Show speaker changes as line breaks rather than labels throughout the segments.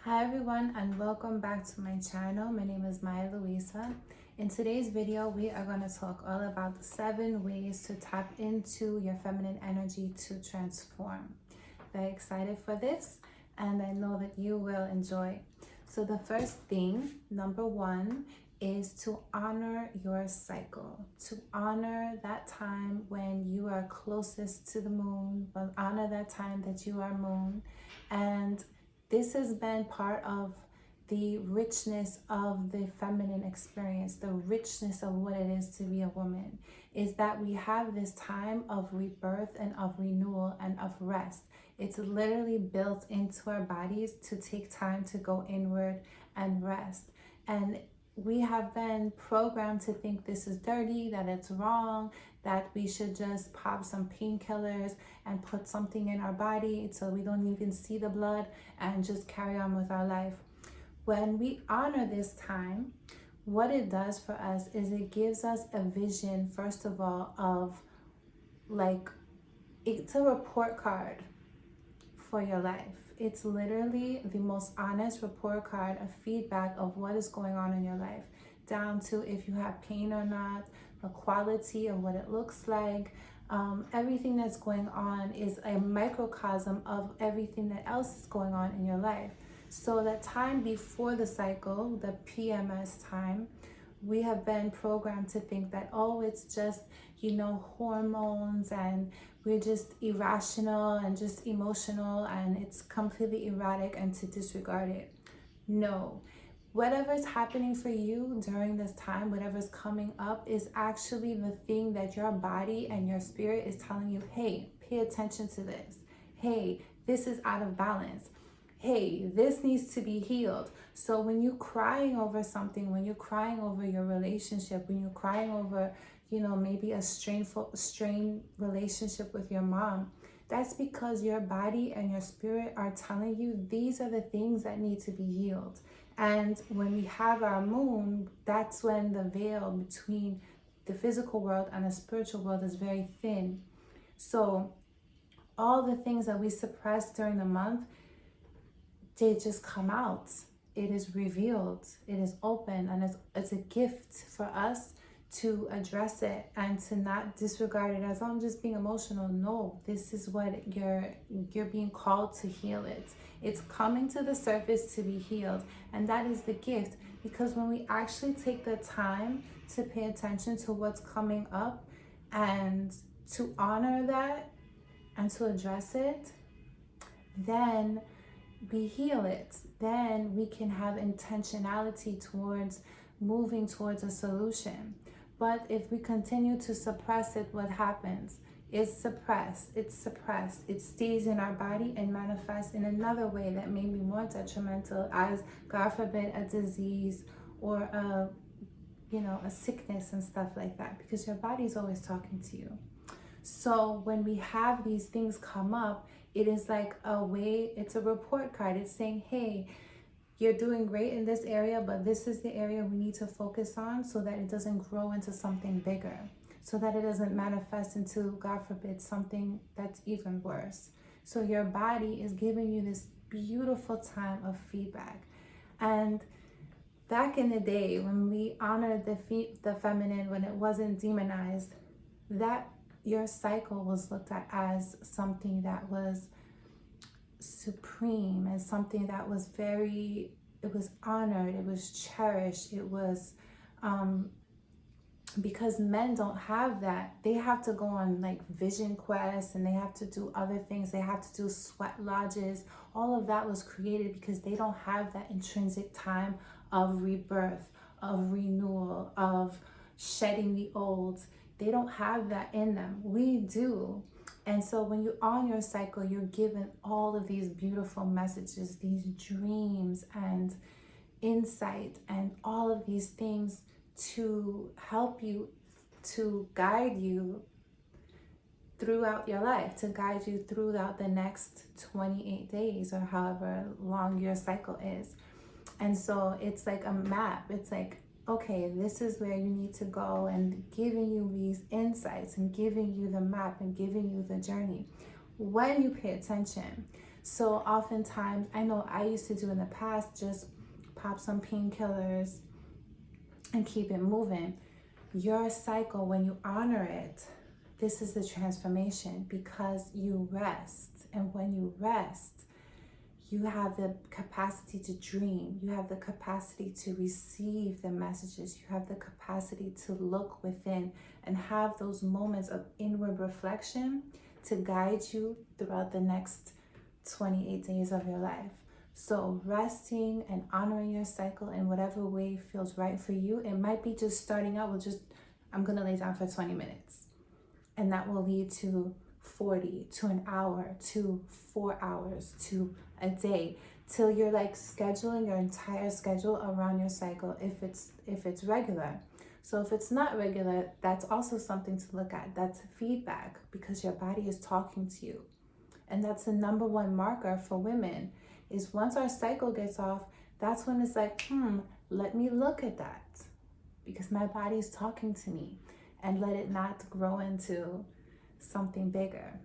Hi everyone, and welcome back to my channel. My name is Maya Luisa. In today's video, we are going to talk all about the 7 ways to tap into your feminine energy to transform. Very excited for this, and I know that you will enjoy. So the first thing, number 1, is to honor your cycle, to honor that time when you are closest to the moon, but honor that time that you are moon. And this has been part of the richness of the feminine experience, the richness of what it is to be a woman, is that we have this time of rebirth and of renewal and of rest. It's literally built into our bodies to take time to go inward and rest. And we have been programmed to think this is dirty, that it's wrong, that we should just pop some painkillers and put something in our body so we don't even see the blood and just carry on with our life. When we honor this time, what it does for us is it gives us a vision, first of all, of it's a report card for your life. It's literally the most honest report card of feedback of what is going on in your life, down to if you have pain or not, the quality of what it looks like. Everything that's going on is a microcosm of everything that else is going on in your life. So that time before the cycle, the PMS time, we have been programmed to think that, oh, it's just, hormones, and we're just irrational and just emotional, and it's completely erratic, and to disregard it. No. Whatever's happening for you during this time, whatever's coming up, is actually the thing that your body and your spirit is telling you, hey, pay attention to this. Hey, this is out of balance. Hey, this needs to be healed. So when you're crying over something, when you're crying over your relationship, when you're crying over, maybe a strained relationship with your mom, that's because your body and your spirit are telling you these are the things that need to be healed. And when we have our moon, that's when the veil between the physical world and the spiritual world is very thin. So all the things that we suppress during the month, they just come out. It is revealed, it is open, and it's a gift for us to address it and to not disregard it as, oh, I'm just being emotional. No, this is what you're being called to heal it. It's coming to the surface to be healed, and that is the gift. Because when we actually take the time to pay attention to what's coming up and to honor that and to address it, then we heal it. Then we can have intentionality towards moving towards a solution. But if we continue to suppress it, what happens? It's suppressed, it stays in our body and manifests in another way that may be more detrimental, as, God forbid, a disease or a sickness and stuff like that, because your body's always talking to you. So when we have these things come up, it is like it's a report card. It's saying, hey, you're doing great in this area, but this is the area we need to focus on so that it doesn't grow into something bigger, so that it doesn't manifest into, God forbid, something that's even worse. So your body is giving you this beautiful time of feedback. And back in the day, when we honored the feminine, when it wasn't demonized, that your cycle was looked at as something that was supreme, and something that was it was honored, it was cherished, it was because men don't have that. They have to go on vision quests, and they have to do other things. They have to do sweat lodges. All of that was created because they don't have that intrinsic time of rebirth, of renewal, of shedding the old. They don't have that in them. We do. And so when you're on your cycle, you're given all of these beautiful messages, these dreams and insight, and all of these things to help you, to guide you throughout your life, to guide you throughout the next 28 days or however long your cycle is. And so it's like a map. It's like, okay, this is where you need to go, and giving you these insights and giving you the map and giving you the journey when you pay attention. So oftentimes, I know I used to do in the past, just pop some painkillers and keep it moving. Your cycle, when you honor it, this is the transformation, because you rest. And when you rest, you have the capacity to dream. You have the capacity to receive the messages. You have the capacity to look within and have those moments of inward reflection to guide you throughout the next 28 days of your life. So resting and honoring your cycle in whatever way feels right for you. It might be just starting out with just, I'm going to lay down for 20 minutes. And that will lead to 40, to an hour, to 4 hours, to a day, till you're like scheduling your entire schedule around your cycle if it's regular. So if it's not regular, that's also something to look at. That's feedback, because your body is talking to you. And that's the number one marker for women, is once our cycle gets off, that's when it's like, let me look at that, because my body is talking to me, and let it not grow into something bigger.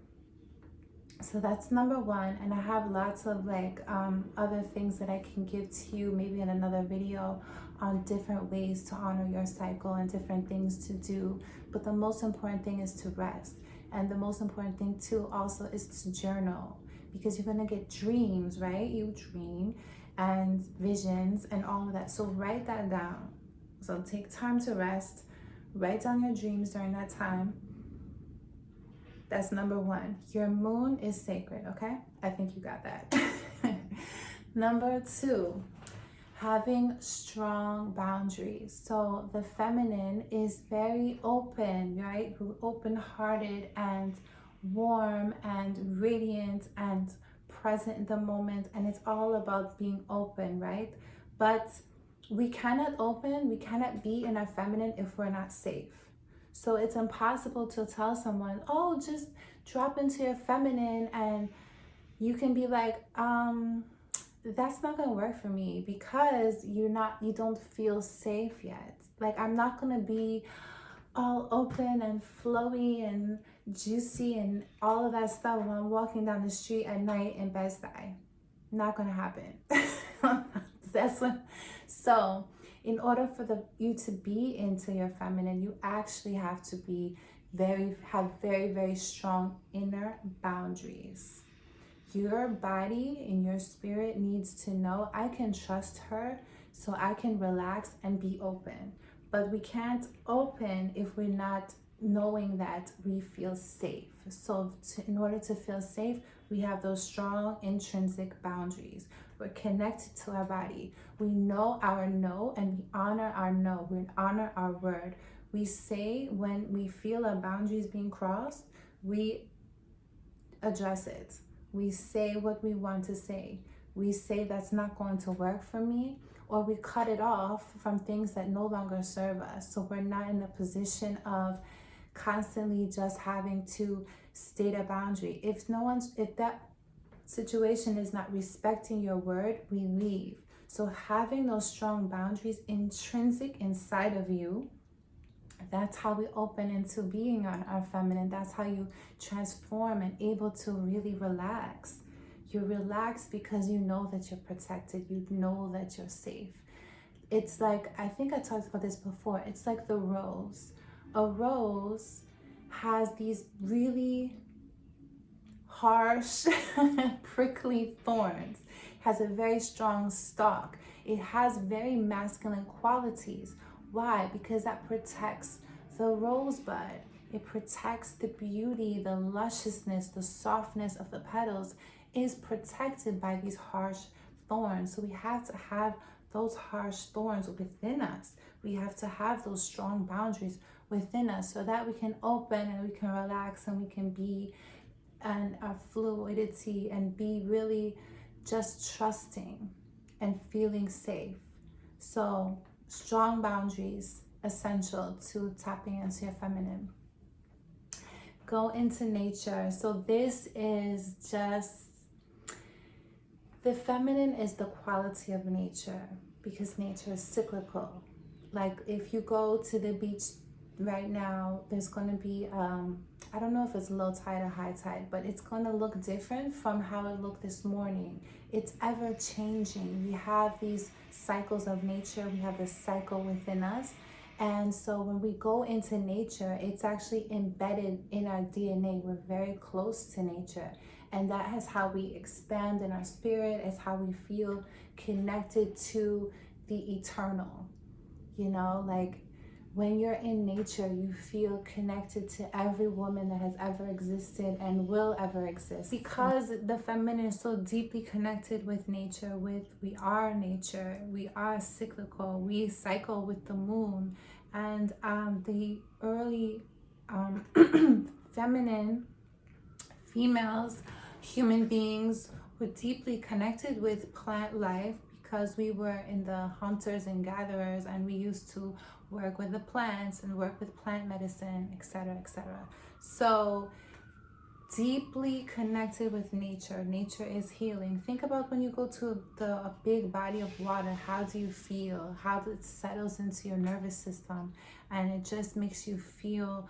So that's number one. And I have lots of other things that I can give to you, maybe in another video, on different ways to honor your cycle and different things to do. But the most important thing is to rest. And the most important thing too also is to journal, because you're gonna get dreams, right? You dream, and visions and all of that. So write that down. So take time to rest, write down your dreams during that time. That's number one. Your moon is sacred, okay? I think you got that. Number two, having strong boundaries. So the feminine is very open, right? Open-hearted and warm and radiant and present in the moment. And it's all about being open, right? But we cannot be in our feminine if we're not safe. So it's impossible to tell someone, oh, just drop into your feminine, and you can be like, that's not gonna work for me, because you don't feel safe yet. Like, I'm not gonna be all open and flowy and juicy and all of that stuff when I'm walking down the street at night in Bed-Stuy. Not gonna happen. So in order for you to be into your feminine, you actually have to have very, very strong inner boundaries. Your body and your spirit needs to know, I can trust her, so I can relax and be open. But we can't open if we're not knowing that we feel safe. So in order to feel safe, we have those strong intrinsic boundaries. We're connected to our body. We know our no, and we honor our no. We honor our word. We say when we feel our boundaries being crossed, we address it. We say what we want to say. We say that's not going to work for me, or we cut it off from things that no longer serve us. So we're not in a position of constantly just having to state a boundary. If that situation is not respecting your word, we leave. So having those strong boundaries intrinsic inside of you, that's how we open into being our feminine. That's how you transform and able to really relax. You relax because you know that you're protected. You know that you're safe. It's like, I think I talked about this before. It's like the rose. A rose has these really harsh, prickly thorns. It has a very strong stalk. It has very masculine qualities. Why? Because that protects the rosebud. It protects the beauty, the lusciousness, the softness of the petals is protected by these harsh thorns. So we have to have those harsh thorns within us. We have to have those strong boundaries within us so that we can open and we can relax and we can be in our fluidity and be really just trusting and feeling safe. So strong boundaries, essential to tapping into your feminine. Go into nature. So this is just, the feminine is the quality of nature, because nature is cyclical. Like if you go to the beach right now there's going to be I don't know if it's low tide or high tide, but it's going to look different from how it looked this morning. It's ever changing. We have these cycles of nature. We have this cycle within us. And so when we go into nature, it's actually embedded in our DNA. We're very close to nature. And that is how we expand in our spirit. It's how we feel connected to the eternal. You know, like when you're in nature, you feel connected to every woman that has ever existed and will ever exist. Because the feminine is so deeply connected with nature, we are nature, we are cyclical, we cycle with the moon. And the early feminine females, human beings, were deeply connected with plant life because we were in the hunters and gatherers, and we used to work with the plants and work with plant medicine, etc., etc. So deeply connected with nature. Nature is healing. Think about when you go to a big body of water, how do you feel? How it settles into your nervous system, and it just makes you feel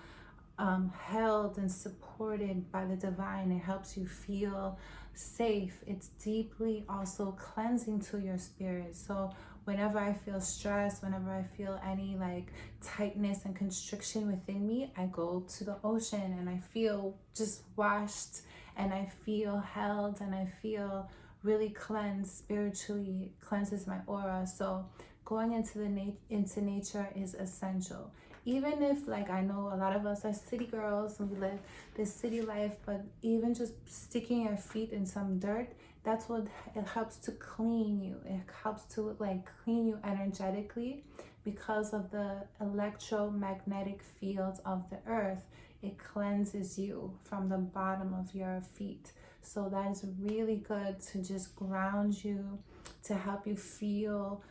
held and supported by the divine. It helps you feel safe. It's deeply also cleansing to your spirit. So whenever I feel stress, whenever I feel any like tightness and constriction within me, I go to the ocean and I feel just washed, and I feel held, and I feel really cleansed spiritually. It cleanses my aura. So going into nature is essential. Even if, like, I know a lot of us are city girls and we live this city life, but even just sticking your feet in some dirt, that's what it helps to clean you. It helps to like clean you energetically because of the electromagnetic fields of the earth. It cleanses you from the bottom of your feet. So that is really good to just ground you, to help you feel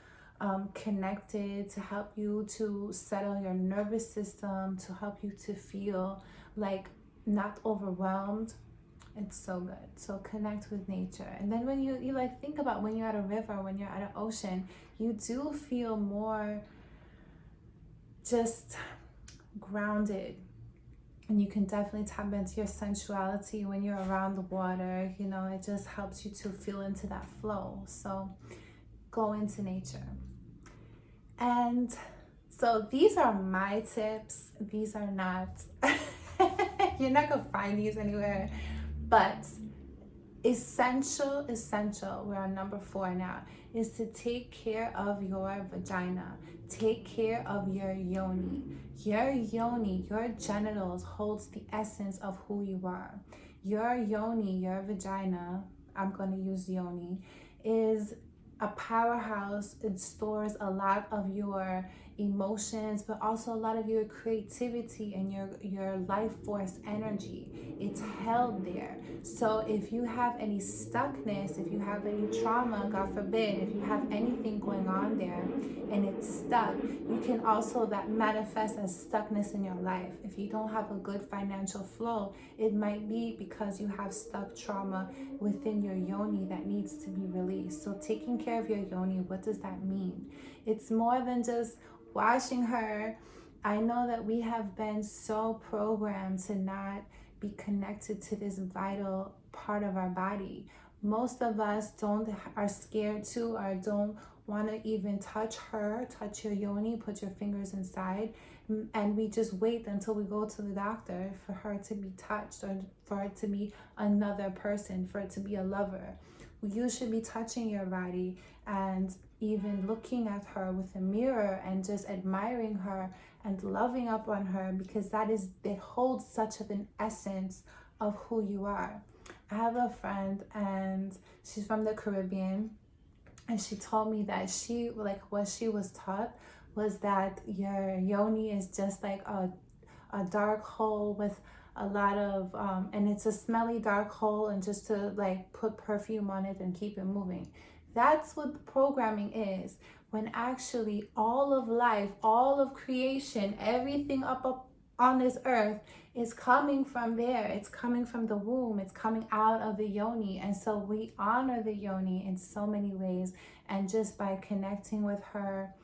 connected, to help you to settle your nervous system, to help you to feel like not overwhelmed. It's so good. So connect with nature. And then when you like think about when you're at a river, when you're at an ocean, you do feel more just grounded. And you can definitely tap into your sensuality when you're around the water. You know, it just helps you to feel into that flow. So go into nature. And so these are my tips. These are not, you're not gonna find these anywhere, but essential, we're on number 4 now, is to take care of your vagina. Take care of your yoni. Your yoni, your genitals holds the essence of who you are. Your yoni, your vagina, I'm gonna use yoni, is a powerhouse. It stores a lot of your emotions, but also a lot of your creativity and your life force energy. It's held there. So if you have any stuckness, if you have any trauma, God forbid, if you have anything going on there and it's stuck, you can also that manifest as stuckness in your life. If you don't have a good financial flow, it might be because you have stuck trauma within your yoni that needs to be released. So taking care of your yoni, what does that mean? It's more than just washing her. I know that we have been so programmed to not be connected to this vital part of our body. Most of us are scared to, or don't want to even touch your yoni, put your fingers inside, and we just wait until we go to the doctor for her to be touched, or for it to be another person, for it to be a lover. You should be touching your body and even looking at her with a mirror and just admiring her and loving up on her, because it holds such of an essence of who you are. I have a friend and she's from the Caribbean, and she told me that what she was taught was that your yoni is just like a dark hole with a lot of and it's a smelly dark hole, and just to like put perfume on it and keep it moving. That's what the programming is, when actually all of life, all of creation, everything up on this earth is coming from there. It's coming from the womb. It's coming out of the yoni. And so we honor the yoni in so many ways. And just by connecting with her,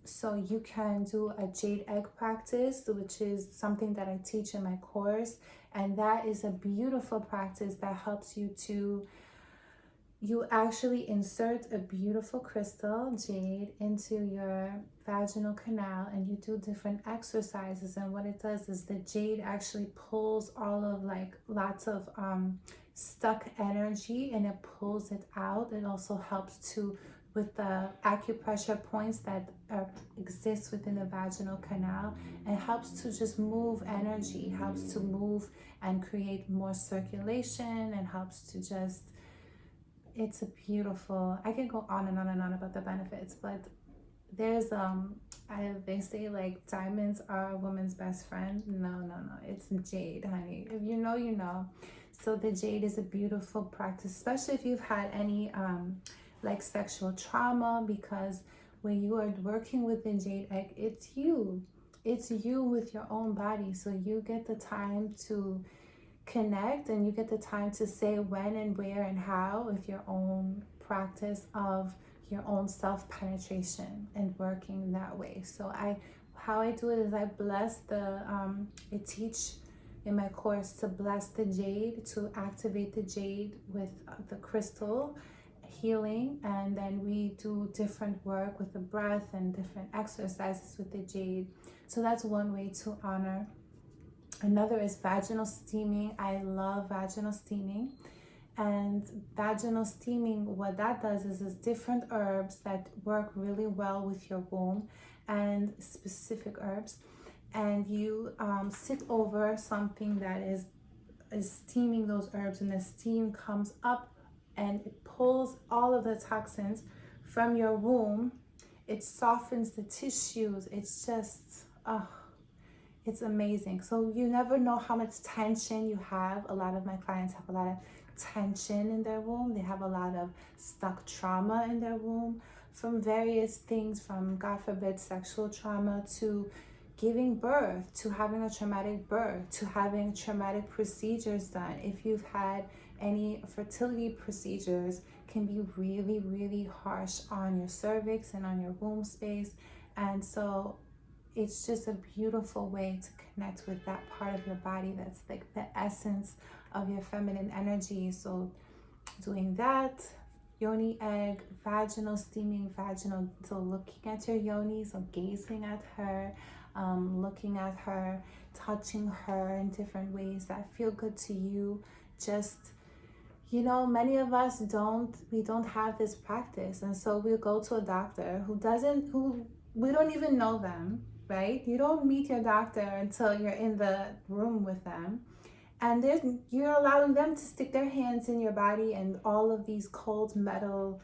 So you can do a jade egg practice, which is something that I teach in my course. And that is a beautiful practice that helps you to, you actually insert a beautiful crystal, jade, into your vaginal canal, and you do different exercises. And what it does is the jade actually pulls all of like lots of stuck energy, and it pulls it out. It also helps to with the acupressure points that exist within the vaginal canal, and helps to just move energy, helps to move and create more circulation, and helps to just, it's a beautiful, I can go on and on and on about the benefits, but there's they say like diamonds are a woman's best friend. No, it's jade, honey. If you know, you know. So the jade is a beautiful practice, especially if you've had any like sexual trauma, because when you are working with the jade egg, it's you with your own body. So you get the time to connect, and you get the time to say when and where and how with your own practice of your own self-penetration and working that way. So how I do it is I bless the I teach in my course to bless the jade, to activate the jade with the crystal healing, and then we do different work with the breath and different exercises with the jade. So that's one way to honor. Another is vaginal steaming. I love vaginal steaming. And vaginal steaming, what that does is different herbs that work really well with your womb, and specific herbs. And you sit over something that is steaming those herbs, and the steam comes up and it pulls all of the toxins from your womb. It softens the tissues. It's just, it's amazing. So you never know how much tension you have. A lot of my clients have a lot of tension in their womb. They have a lot of stuck trauma in their womb from various things, from God forbid sexual trauma, to giving birth, to having a traumatic birth, to having traumatic procedures done. If you've had any fertility procedures, can be really, really harsh on your cervix and on your womb space. And so it's just a beautiful way to connect with that part of your body that's like the essence of your feminine energy. So doing that, yoni egg, vaginal steaming, vaginal, so looking at your yoni, so gazing at her, looking at her, touching her in different ways that feel good to you. Just, you know, many of us we don't have this practice, and so we'll go to a doctor who we don't even know them, right? You don't meet your doctor until you're in the room with them, and you're allowing them to stick their hands in your body and all of these cold medical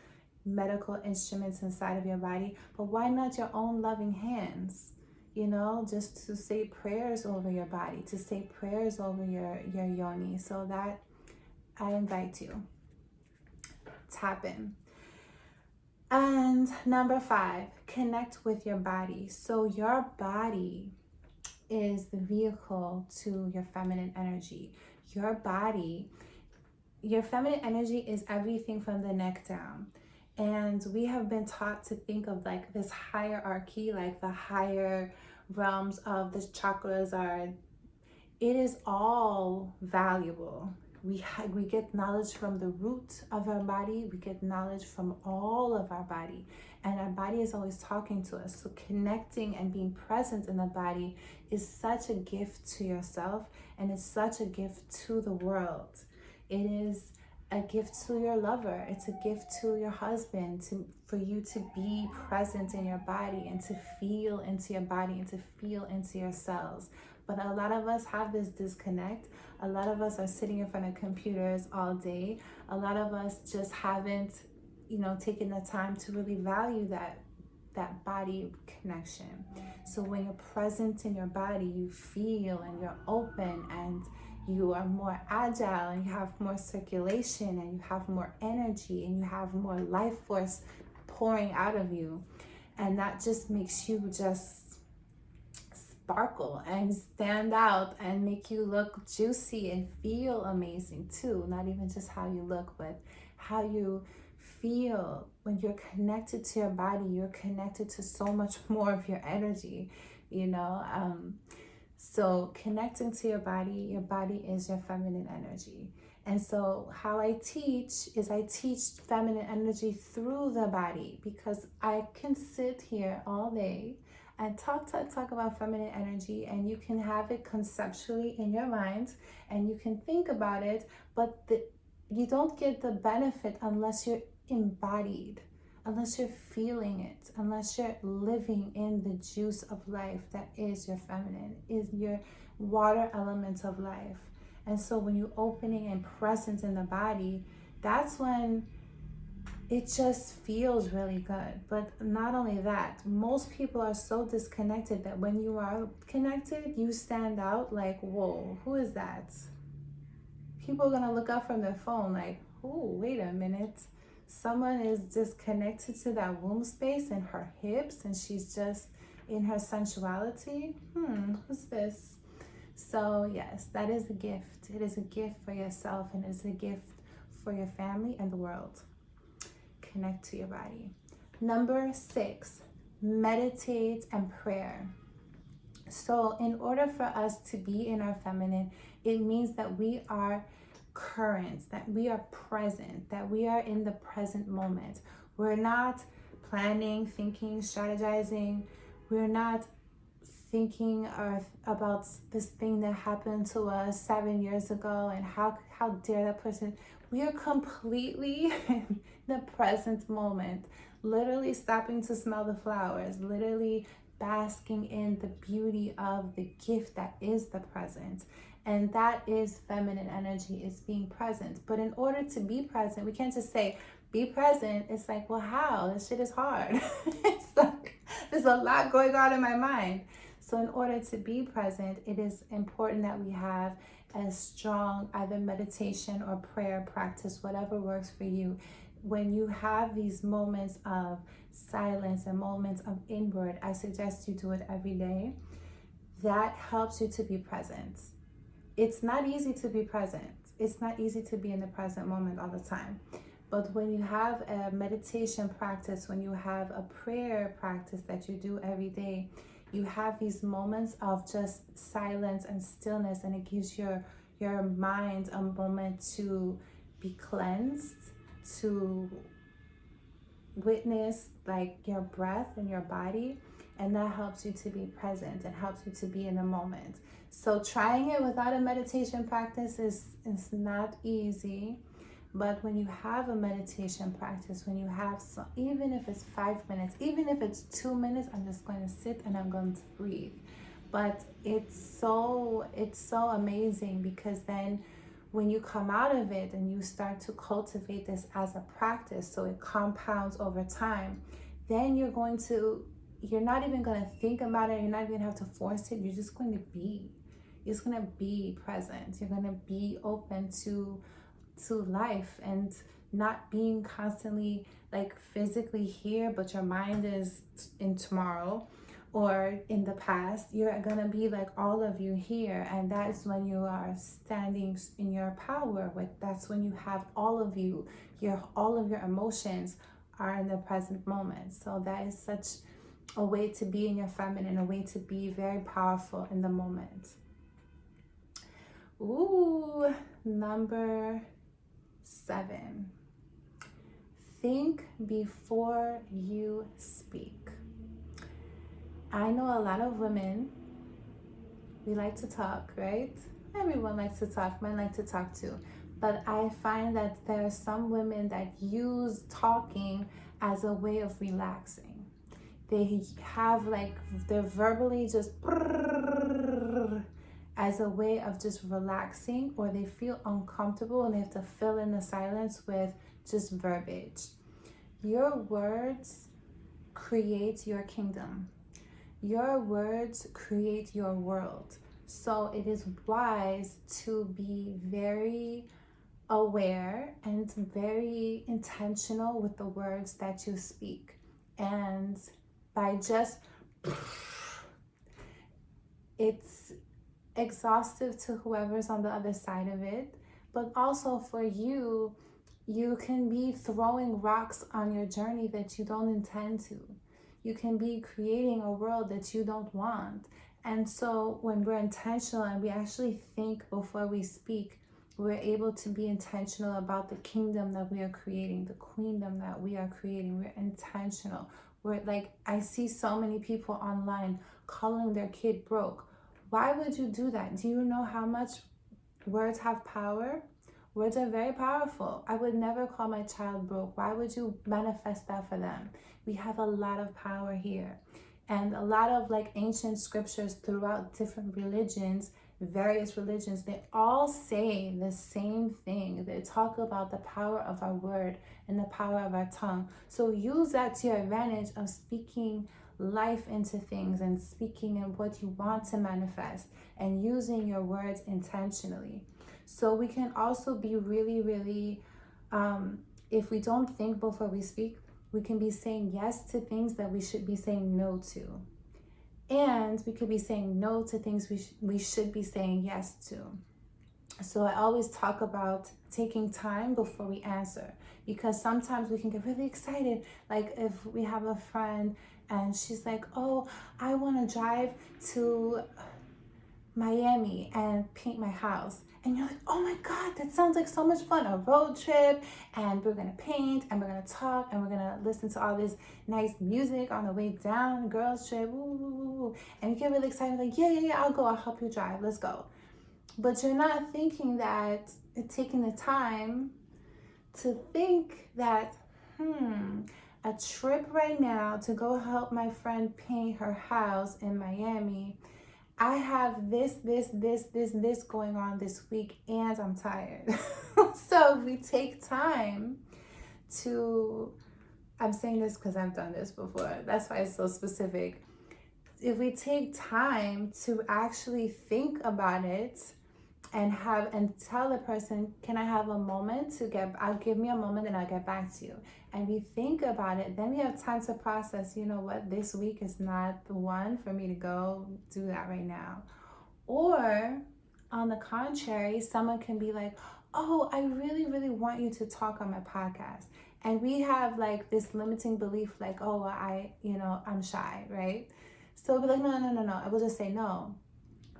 instruments inside of your body. But why not your own loving hands? You know, just to say prayers over your body, to say prayers over your yoni. So that I invite you, tap in. And number 5, connect with your body. So your body is the vehicle to your feminine energy. Your body, your feminine energy is everything from the neck down. And we have been taught to think of like this hierarchy, like the higher realms of the chakras are, it is all valuable. We get knowledge from the root of our body. We get knowledge from all of our body. And our body is always talking to us. So connecting and being present in the body is such a gift to yourself, and it's such a gift to the world. It is a gift to your lover. It's a gift to your husband, for you to be present in your body and to feel into your body and to feel into your cells. But a lot of us have this disconnect. A lot of us are sitting in front of computers all day. A lot of us just haven't, taken the time to really value that body connection. So when you're present in your body, you feel and you're open and you are more agile and you have more circulation and you have more energy and you have more life force pouring out of you. And that just makes you just sparkle and stand out and make you look juicy and feel amazing too. Not even just how you look, but how you feel, when you're connected to your body, you're connected to so much more of your energy, you know. So connecting to your body is your feminine energy. And so how I teach is I teach feminine energy through the body, because I can sit here all day and talk about feminine energy, and you can have it conceptually in your mind and you can think about it, but you don't get the benefit unless you're embodied, unless you're feeling it, unless you're living in the juice of life that is your feminine, is your water element of life. And so when you're opening and present in the body, that's when it just feels really good. But not only that, most people are so disconnected that when you are connected, you stand out like, whoa, who is that? People are gonna look up from their phone like, oh, wait a minute. Someone is just connected to that womb space and her hips, and she's just in her sensuality. Who's this? So yes, that is a gift. It is a gift for yourself, and it's a gift for your family and the world. Connect to your body. Number 6, meditate and prayer. So in order for us to be in our feminine, it means that we are current, that we are present, that we are in the present moment. We're not planning, thinking, strategizing. We're not thinking about this thing that happened to us 7 years ago and how dare that person. We are completely in the present moment, literally stopping to smell the flowers, literally basking in the beauty of the gift that is the present. And that is feminine energy, is being present. But in order to be present, we can't just say, be present. It's like, well, how? This shit is hard. It's like, there's a lot going on in my mind. So in order to be present, it is important that we have a strong either meditation or prayer practice, whatever works for you. When you have these moments of silence and moments of inward, I suggest you do it every day. That helps you to be present. It's not easy to be present. It's not easy to be in the present moment all the time. But when you have a meditation practice, when you have a prayer practice that you do every day, you have these moments of just silence and stillness, and it gives your mind a moment to be cleansed, to witness like your breath and your body, and that helps you to be present and helps you to be in the moment. So trying it without a meditation practice is not easy. But when you have a meditation practice, when you have some, even if it's 5 minutes, even if it's 2 minutes, I'm just going to sit and I'm going to breathe. But it's so amazing, because then when you come out of it and you start to cultivate this as a practice, so it compounds over time, then you're not even going to think about it. You're not even going to have to force it. You're just going to be. You're just going to be present. You're going to be open to life, and not being constantly like physically here, but your mind is in tomorrow or in the past. You're gonna be like all of you here, and that's when you are standing in your power. That's when you have all of your emotions are in the present moment. So that is such a way to be in your feminine, a way to be very powerful in the moment. Ooh, number 7. Think before you speak. I know a lot of women, we like to talk, right? Everyone likes to talk, men like to talk too. But I find that there are some women that use talking as a way of relaxing. They have they're verbally just as a way of just relaxing, or they feel uncomfortable and they have to fill in the silence with just verbiage. Your words create your kingdom. Your words create your world. So it is wise to be very aware and very intentional with the words that you speak. And by just, it's exhaustive to whoever's on the other side of it, but also for you, You can be throwing rocks on your journey that you don't intend to. You can be creating a world that you don't want. And so when we're intentional and we actually think before we speak, we're able to be intentional about the kingdom that we are creating, the queendom that we are creating. We're intentional. We're like, I see so many people online calling their kid broke. Why would you do that? Do you know how much words have power? Words are very powerful. I would never call my child broke. Why would you manifest that for them? We have a lot of power here. And a lot of like ancient scriptures throughout different religions, various religions, they all say the same thing. They talk about the power of our word and the power of our tongue. So use that to your advantage of speaking life into things and speaking in what you want to manifest and using your words intentionally. So we can also be really, if we don't think before we speak, we can be saying yes to things that we should be saying no to. And we could be saying no to things we should be saying yes to. So I always talk about taking time before we answer, because sometimes we can get really excited. Like if we have a friend and she's like, oh, I want to drive to Miami and paint my house. And you're like, oh my God, that sounds like so much fun. A road trip, and we're gonna paint, and we're gonna talk, and we're gonna listen to all this nice music on the way down, girls trip, woo. And you get really excited, like, yeah, I'll go, I'll help you drive, let's go. But you're not thinking that, taking the time to think that, a trip right now to go help my friend paint her house in Miami, I have this going on this week and I'm tired. So if we take time to, I'm saying this because I've done this before, that's why it's so specific. If we take time to actually think about it and tell the person, can I have a moment I'll give me a moment and I'll get back to you. And we think about it, then we have time to process, you know what, this week is not the one for me to go do that right now. Or on the contrary, someone can be like, oh, I really want you to talk on my podcast. And we have like this limiting belief, like, oh, well, I'm shy, right? So we'll be like, no. I will just say no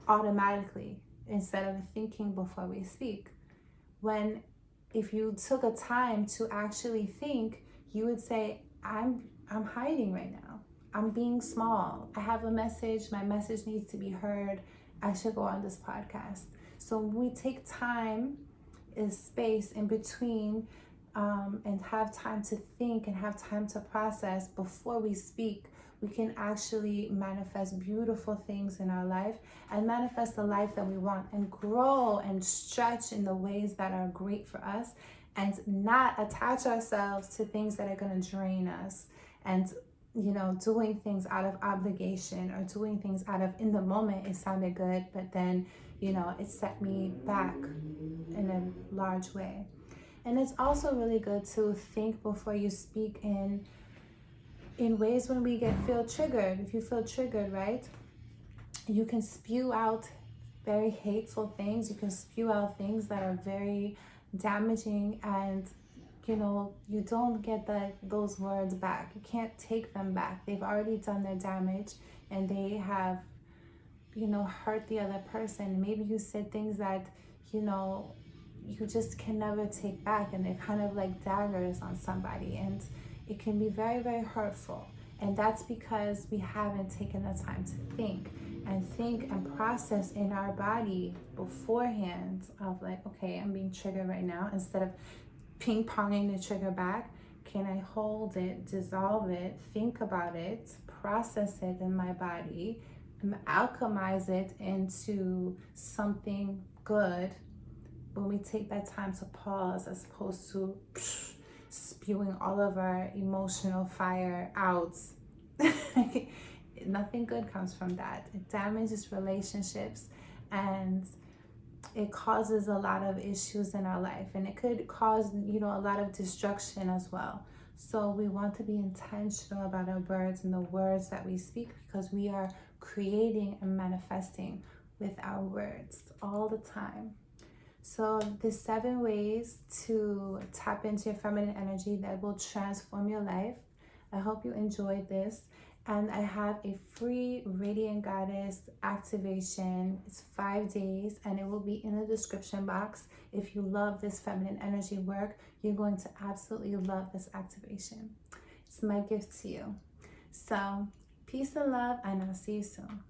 automatically instead of thinking before we speak. When if you took a time to actually think, you would say, I'm hiding right now. I'm being small. I have a message. My message needs to be heard. I should go on this podcast. So when we take time, is space in between, and have time to think and have time to process before we speak, we can actually manifest beautiful things in our life and manifest the life that we want and grow and stretch in the ways that are great for us, and not attach ourselves to things that are going to drain us, and doing things out of obligation or doing things out of, in the moment it sounded good, but then it set me back in a large way. And it's also really good to think before you speak in ways when we feel triggered. If you feel triggered, right, you can spew out very hateful things. You can spew out things that are very damaging, and you don't get those words back. You can't take them back. They've already done their damage, and they have hurt the other person. Maybe you said things that you just can never take back, and they're kind of like daggers on somebody, and it can be very hurtful. And that's because we haven't taken the time to think and process in our body beforehand of like, okay, I'm being triggered right now. Instead of ping-ponging the trigger back, can I hold it, dissolve it, think about it, process it in my body, and alchemize it into something good when we take that time to pause, as opposed to spewing all of our emotional fire out. Nothing good comes from that. It damages relationships, and it causes a lot of issues in our life, and it could cause a lot of destruction as well. So we want to be intentional about our words and the words that we speak, because we are creating and manifesting with our words all the time. So the 7 ways to tap into your feminine energy that will transform your life. I hope you enjoyed this. And I have a free Radiant Goddess activation. It's 5 days and it will be in the description box. If you love this feminine energy work, you're going to absolutely love this activation. It's my gift to you. So peace and love, and I'll see you soon.